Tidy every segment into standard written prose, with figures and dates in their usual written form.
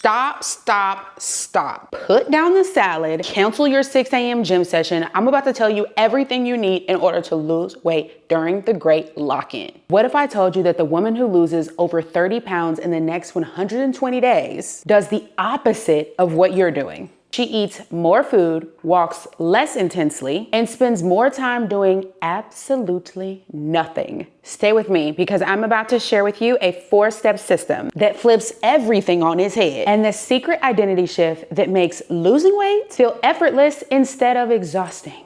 Stop. Put down the salad, cancel your 6 a.m. gym session. I'm about to tell you everything you need in order to lose weight during the great lock-in. What if I told you that the woman who loses over 30 pounds in the next 120 days does the opposite of what you're doing? She eats more food, walks less intensely, and spends more time doing absolutely nothing. Stay with me because I'm about to share with you a 4-step system that flips everything on its head and the secret identity shift that makes losing weight feel effortless instead of exhausting.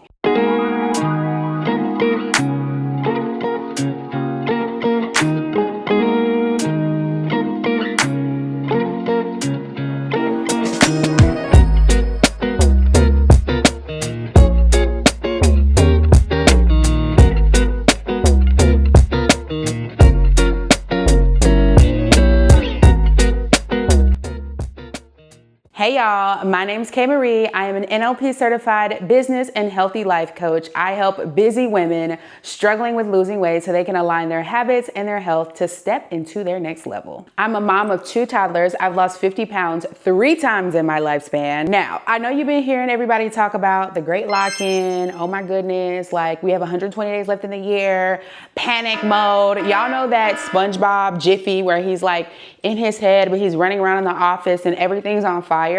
Hey y'all, my name's KMarie. I am an NLP certified business and healthy life coach. I help busy women struggling with losing weight so they can align their habits and their health to step into their next level. I'm a mom of 2 toddlers. I've lost 50 pounds 3 times in my lifespan. Now, I know you've been hearing everybody talk about the great lock-in. Oh my goodness, like we have 120 days left in the year, panic mode. Y'all know that SpongeBob Jiffy where he's like in his head, but he's running around in the office and everything's on fire.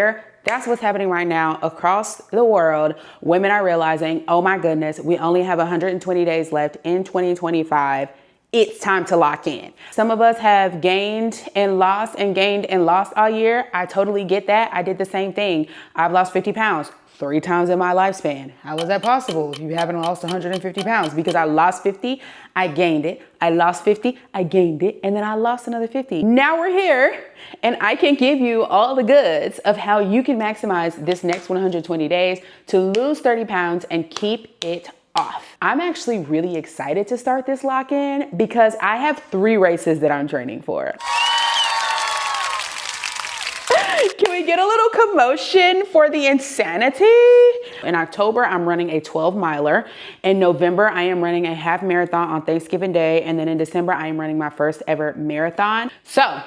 That's what's happening right now across the world. Women are realizing, oh my goodness, we only have 120 days left in 2025. It's time to lock in. Some of us have gained and lost all year. I totally get that. I did the same thing. I've lost 50 pounds 3 times in my lifespan. How is that possible if you haven't lost 150 pounds? Because I lost 50, I gained it. I lost 50, I gained it, and then I lost another 50. Now we're here, and I can give you all the goods of how you can maximize this next 120 days to lose 30 pounds and keep it off. I'm actually really excited to start this lock-in because I have 3 races that I'm training for. Can we get a little commotion for the insanity? In October, I'm running a 12-miler. In November, I am running a half marathon on Thanksgiving Day. And then in December, I am running my first ever marathon. So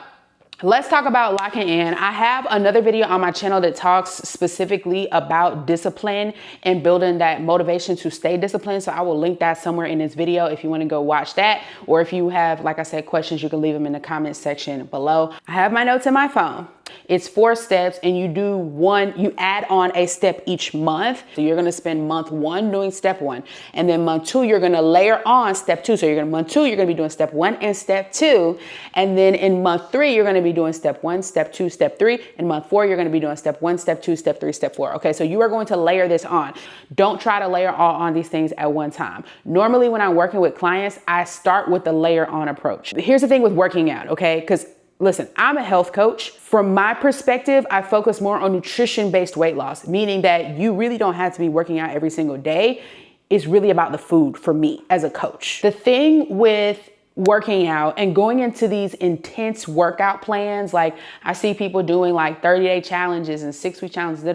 let's talk about locking in. I have another video on my channel that talks specifically about discipline and building that motivation to stay disciplined. So I will link that somewhere in this video if you want to go watch that. Or if you have, like I said, questions, you can leave them in the comment section below. I have my notes in my phone. It's 4 steps and you add on a step each month. So you're going to spend month 1 doing step 1. And then month 2, you're going to layer on step 2. So month 2, you're going to be doing step 1 and step 2. And then in month 3, you're going to be doing step 1, step 2, step 3. In month 4, you're going to be doing step 1, step 2, step 3, step 4. Okay, so you are going to layer this on. Don't try to layer all on these things at one time. Normally when I'm working with clients, I start with the layer on approach. Here's the thing with working out, okay? Because listen, I'm a health coach. From my perspective, I focus more on nutrition-based weight loss, meaning that you really don't have to be working out every single day. It's really about the food for me as a coach. The thing with working out and going into these intense workout plans, like I see people doing like 30-day challenges and 6-week challenges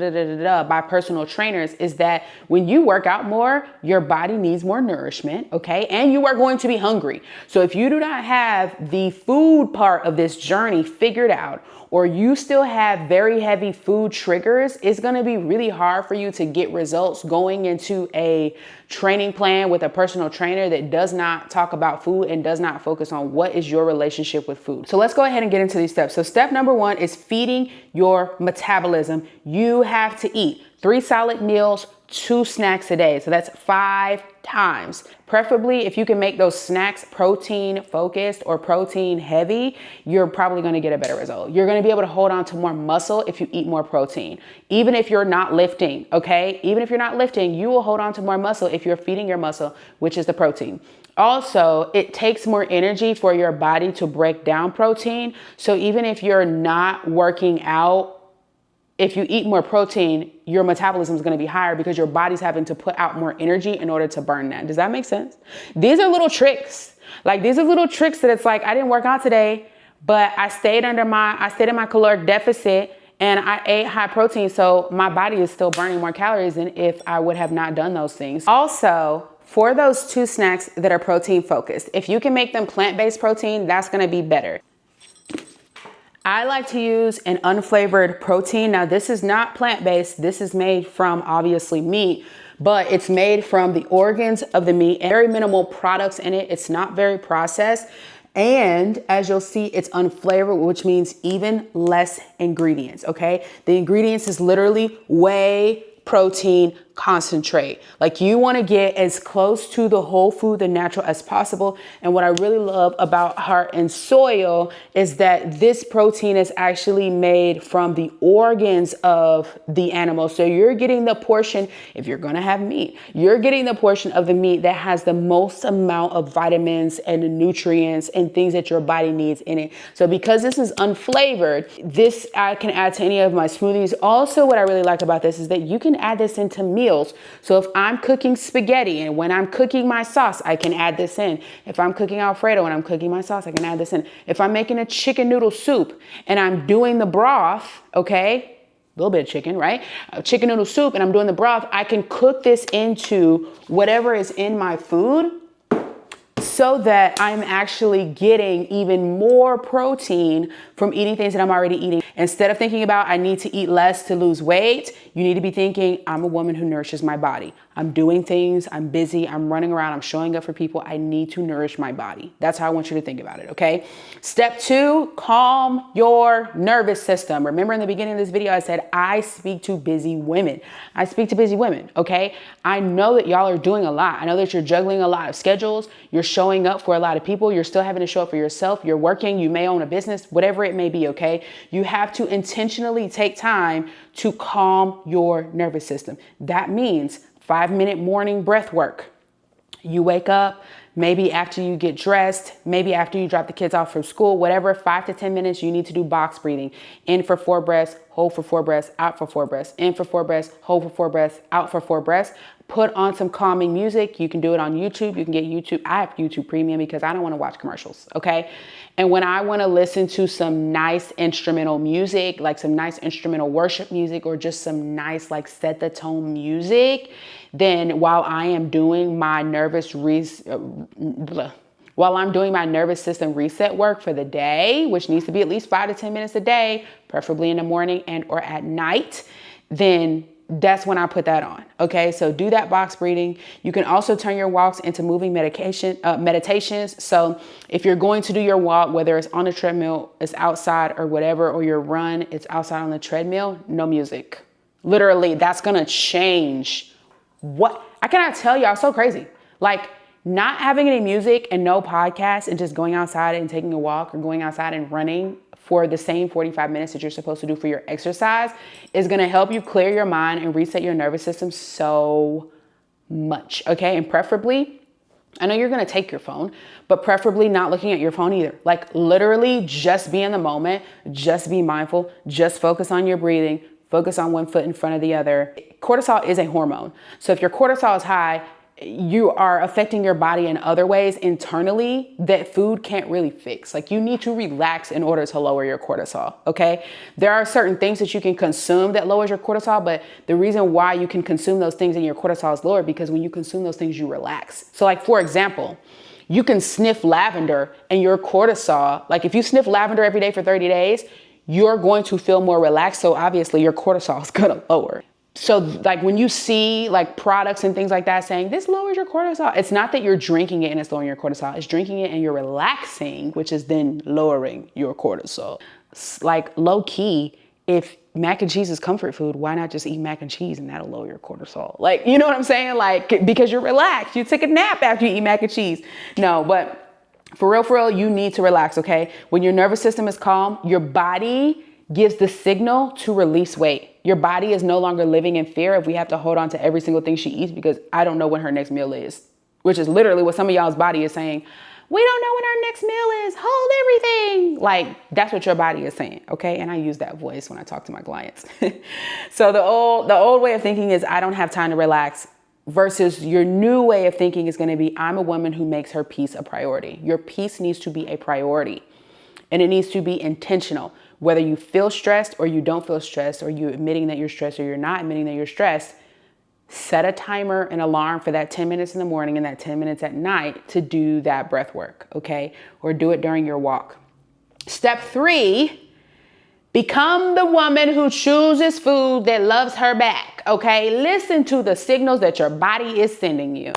by personal trainers, is that when you work out more, your body needs more nourishment, okay? And you are going to be hungry. So if you do not have the food part of this journey figured out, or you still have very heavy food triggers, it's gonna be really hard for you to get results going into a training plan with a personal trainer that does not talk about food and does not focus on what is your relationship with food. So let's go ahead and get into these steps. So step number 1 is feeding your metabolism. You have to eat 3 solid meals, 2 snacks a day. So that's 5 times. Preferably, if you can make those snacks protein focused or protein heavy, you're probably going to get a better result. You're going to be able to hold on to more muscle if you eat more protein. Even if you're not lifting, okay? Even if you're not lifting, you will hold on to more muscle if you're feeding your muscle, which is the protein. Also, it takes more energy for your body to break down protein. So even if you're not working out, if you eat more protein, your metabolism is going to be higher because your body's having to put out more energy in order to burn that. Does that make sense? These are little tricks. Like these are little tricks that it's like, I didn't work out today, but I stayed in my caloric deficit and I ate high protein. So my body is still burning more calories than if I would have not done those things. Also, for those 2 snacks that are protein focused, if you can make them plant-based protein, that's going to be better. I like to use an unflavored protein. Now, this is not plant-based. This is made from obviously meat, but it's made from the organs of the meat. Very minimal products in it. It's not very processed. And as you'll see, it's unflavored, which means even less ingredients, okay? The ingredients is literally whey protein concentrate. Like, you want to get as close to the whole food, the natural, as possible. And what I really love about Heart and Soil is that this protein is actually made from the organs of the animal. So you're getting the portion, if you're going to have meat, you're getting the portion of the meat that has the most amount of vitamins and nutrients and things that your body needs in it. So because this is unflavored, this I can add to any of my smoothies. Also, what I really like about this is that you can add this into meals. So if I'm cooking spaghetti and when I'm cooking my sauce, I can add this in. If I'm cooking Alfredo and I'm cooking my sauce, I can add this in. If I'm making a chicken noodle soup and I'm doing the broth, okay, a little bit of chicken, right? Chicken noodle soup, and I'm doing the broth, I can cook this into whatever is in my food, so that I'm actually getting even more protein from eating things that I'm already eating. Instead of thinking about I need to eat less to lose weight, you need to be thinking I'm a woman who nourishes my body. I'm doing things, I'm busy, I'm running around, I'm showing up for people. I need to nourish my body. That's how I want you to think about it, okay? Step 2, calm your nervous system. Remember in the beginning of this video, I said, I speak to busy women. I speak to busy women, okay? I know that y'all are doing a lot. I know that you're juggling a lot of schedules. You're showing up for a lot of people. You're still having to show up for yourself. You're working. You may own a business, whatever it may be, okay? You have to intentionally take time to calm your nervous system. That means 5-minute morning breath work. You wake up, maybe after you get dressed, maybe after you drop the kids off from school, whatever, 5 to 10 minutes, you need to do box breathing. In for 4 breaths, hold for 4 breaths, out for 4 breaths, in for 4 breaths, hold for 4 breaths, out for 4 breaths. Put on some calming music. You can do it on YouTube. You can get YouTube. I have YouTube Premium because I don't want to watch commercials, okay? And when I want to listen to some nice instrumental music, like some nice instrumental worship music, or just some nice like set the tone music, then while I am doing my nervous system reset work for the day, which needs to be at least 5 to 10 minutes a day, preferably in the morning and or at night, then that's when I put that on. Okay, so do that box breathing. You can also turn your walks into moving meditations. So if you're going to do your walk, whether it's on a treadmill, it's outside or whatever, or your run, it's outside on the treadmill, no music. Literally, that's gonna change what I cannot tell y'all. So crazy. Like, not having any music and no podcast and just going outside and taking a walk or going outside and running for the same 45 minutes that you're supposed to do for your exercise is going to help you clear your mind and reset your nervous system so much. Okay. And preferably, I know you're going to take your phone, but preferably not looking at your phone either. Like, literally just be in the moment, just be mindful, just focus on your breathing, focus on one foot in front of the other. Cortisol is a hormone. So if your cortisol is high, you are affecting your body in other ways internally that food can't really fix. Like, you need to relax in order to lower your cortisol, okay? There are certain things that you can consume that lowers your cortisol, but the reason why you can consume those things and your cortisol is lower because when you consume those things, you relax. So like, for example, you can sniff lavender and your cortisol, like if you sniff lavender every day for 30 days, you're going to feel more relaxed. So obviously your cortisol is gonna lower. So like when you see like products and things like that saying this lowers your cortisol, it's not that you're drinking it and it's lowering your cortisol. It's drinking it and you're relaxing, which is then lowering your cortisol. Like, low key, if mac and cheese is comfort food, why not just eat mac and cheese and that'll lower your cortisol? Like, you know what I'm saying? Like, because you're relaxed. You take a nap after you eat mac and cheese. No, but for real, you need to relax, okay? When your nervous system is calm, your body gives the signal to release weight. Your body is no longer living in fear if we have to hold on to every single thing she eats because I don't know when her next meal is, which is literally what some of y'all's body is saying. We don't know when our next meal is. Hold everything. Like, that's what your body is saying, okay? And I use that voice when I talk to my clients. So the old way of thinking is I don't have time to relax versus your new way of thinking is going to be I'm a woman who makes her peace a priority. Your peace needs to be a priority and it needs to be intentional. Whether you feel stressed or you don't feel stressed, or you admitting that you're stressed or you're not admitting that you're stressed, set a timer and alarm for that 10 minutes in the morning and that 10 minutes at night to do that breath work, okay? Or do it during your walk. Step 3 Become the woman who chooses food that loves her back, okay? Listen to the signals that your body is sending you.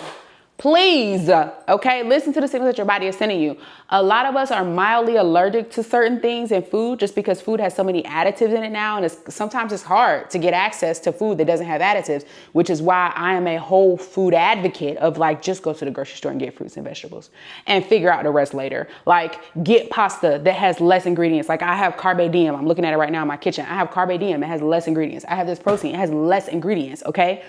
Please, okay? Listen to the signals that your body is sending you. A lot of us are mildly allergic to certain things in food just because food has so many additives in it now. And sometimes it's hard to get access to food that doesn't have additives, which is why I am a whole food advocate of like, just go to the grocery store and get fruits and vegetables and figure out the rest later. Like get pasta that has less ingredients. Like I have Carpe Diem. I'm looking at it right now in my kitchen. I have Carpe Diem. It has less ingredients. I have this protein. It has less ingredients, okay?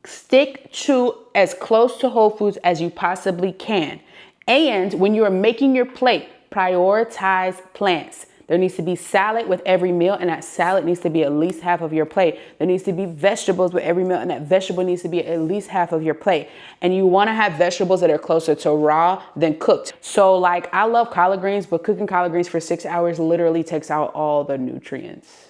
Stick to as close to whole foods as you possibly can. And when you are making your plate, prioritize plants. There needs to be salad with every meal, and that salad needs to be at least half of your plate. There needs to be vegetables with every meal, and that vegetable needs to be at least half of your plate. And you want to have vegetables that are closer to raw than cooked. So like I love collard greens, but cooking collard greens for 6 hours literally takes out all the nutrients.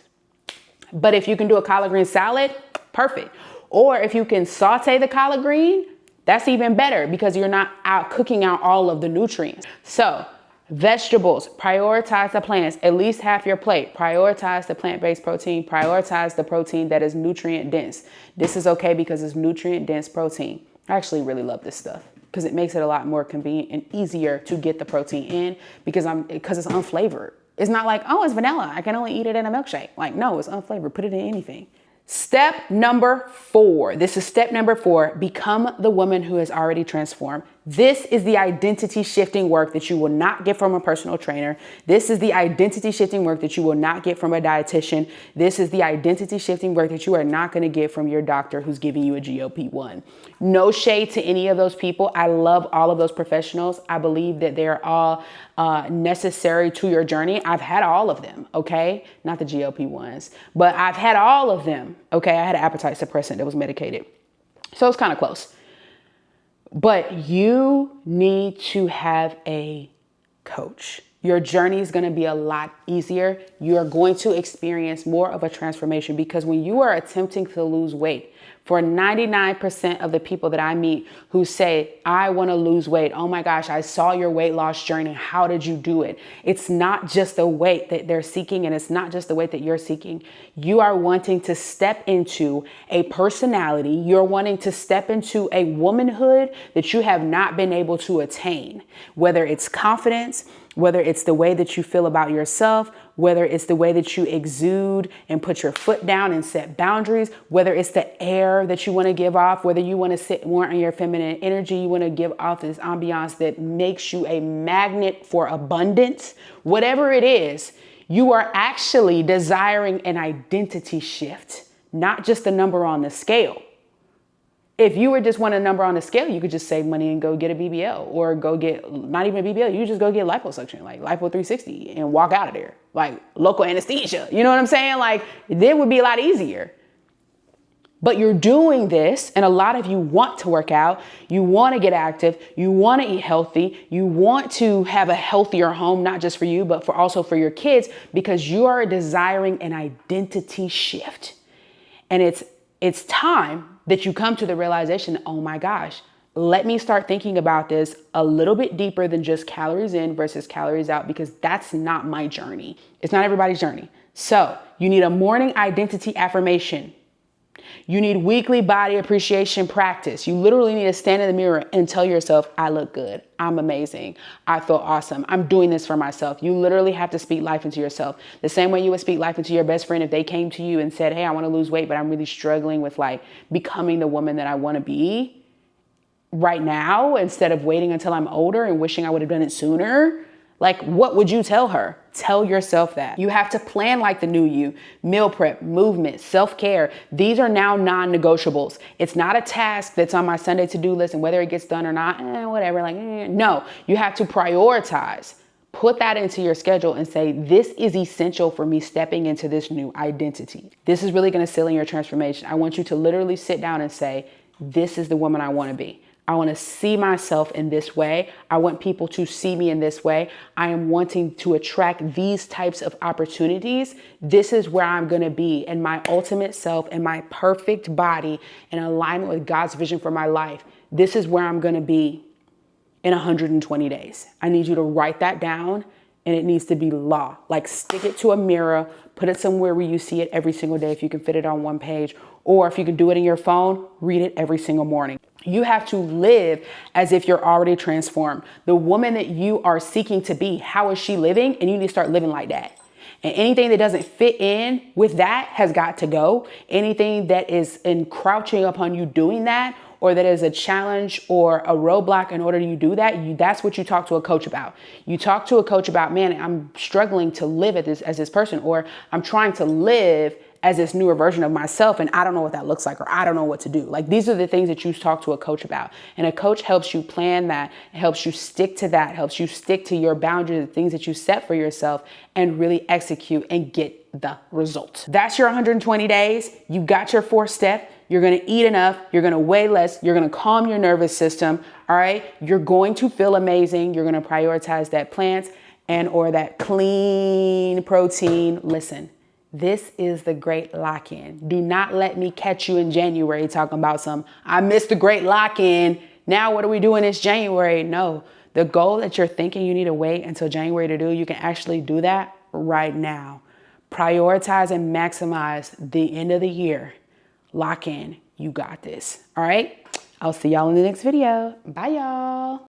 But if you can do a collard green salad, perfect. Or if you can saute the collard green, that's even better because you're not out cooking out all of the nutrients. So vegetables, prioritize the plants, at least half your plate. Prioritize the plant-based protein, prioritize the protein that is nutrient dense. This is okay because it's nutrient dense protein. I actually really love this stuff because it makes it a lot more convenient and easier to get the protein in because it's unflavored. It's not like, oh, it's vanilla, I can only eat it in a milkshake. Like, no, it's unflavored, put it in anything. Step number 4. This is step number 4. Become the woman who has already transformed. This is the identity shifting work that you will not get from a personal trainer. This is the identity shifting work that you will not get from a dietitian. This is the identity shifting work that you are not going to get from your doctor who's giving you a GLP-1. No shade to any of those people. I love all of those professionals. I believe that they're all necessary to your journey. I've had all of them, okay? Not the GLP-1s, but I've had all of them, okay? I had an appetite suppressant that was medicated. So it's kind of close. But you need to have a coach. Your journey is going to be a lot easier. You are going to experience more of a transformation because when you are attempting to lose weight, for 99% of the people that I meet who say, I want to lose weight. Oh my gosh, I saw your weight loss journey. How did you do it? It's not just the weight that they're seeking, and it's not just the weight that you're seeking. You are wanting to step into a personality. You're wanting to step into a womanhood that you have not been able to attain, whether it's confidence, whether it's the way that you feel about yourself, whether it's the way that you exude and put your foot down and set boundaries, whether it's the air that you want to give off, whether you want to sit more in your feminine energy, you want to give off this ambiance that makes you a magnet for abundance, whatever it is, you are actually desiring an identity shift, not just a number on the scale. If you were just want a number on the scale, you could just save money and go get a BBL or go get, not even a BBL, you just go get liposuction, like lipo 360 and walk out of there, like local anesthesia. You know what I'm saying? Like it would be a lot easier. But you're doing this, and a lot of you want to work out, you want to get active, you want to eat healthy, you want to have a healthier home, not just for you, but also for your kids, because you are desiring an identity shift. And it's time that you come to the realization, oh my gosh, let me start thinking about this a little bit deeper than just calories in versus calories out, because that's not my journey. It's not everybody's journey. So you need a morning identity affirmation. You need weekly body appreciation practice. You literally need to stand in the mirror and tell yourself, I look good. I'm amazing. I feel awesome. I'm doing this for myself. You literally have to speak life into yourself. The same way you would speak life into your best friend if they came to you and said, hey, I want to lose weight, but I'm really struggling with like becoming the woman that I want to be right now instead of waiting until I'm older and wishing I would have done it sooner. Like, what would you tell her? Tell yourself that. You have to plan like the new you. Meal prep, movement, self-care. These are now non-negotiables. It's not a task that's on my Sunday to-do list and whether it gets done or not, whatever. No, you have to prioritize. Put that into your schedule and say, this is essential for me stepping into this new identity. This is really going to seal in your transformation. I want you to literally sit down and say, this is the woman I want to be. I want to see myself in this way. I want people to see me in this way. I am wanting to attract these types of opportunities. This is where I'm going to be in my ultimate self, in my perfect body, in alignment with God's vision for my life. This is where I'm going to be in 120 days. I need you to write that down and it needs to be law. Like stick it to a mirror, put it somewhere where you see it every single day if you can fit it on one page, or if you can do it in your phone, read it every single morning. You have to live as if you're already transformed. The woman that you are seeking to be, how is she living? And you need to start living like that. And anything that doesn't fit in with that has got to go. Anything that is encroaching upon you doing that, or that is a challenge or a roadblock in order to you do that, that's what you talk to a coach about. You talk to a coach about, man, I'm struggling to live as this person, or I'm trying to live as this newer version of myself, and I don't know what that looks like, or I don't know what to do. Like, these are the things that you talk to a coach about. And a coach helps you plan that, it helps you stick to that, helps you stick to your boundaries, the things that you set for yourself, and really execute and get the result. That's your 120 days. You got your 4th step. You're gonna eat enough, you're gonna weigh less, you're gonna calm your nervous system, all right? You're going to feel amazing. You're gonna prioritize that plants and or that clean protein. Listen, this is the great lock-in. Do not let me catch you in January talking about I missed the great lock-in. Now what are we doing this January? No, the goal that you're thinking you need to wait until January to do, you can actually do that right now. Prioritize and maximize the end of the year. Lock in. You got this. All right. I'll see y'all in the next video. Bye, y'all.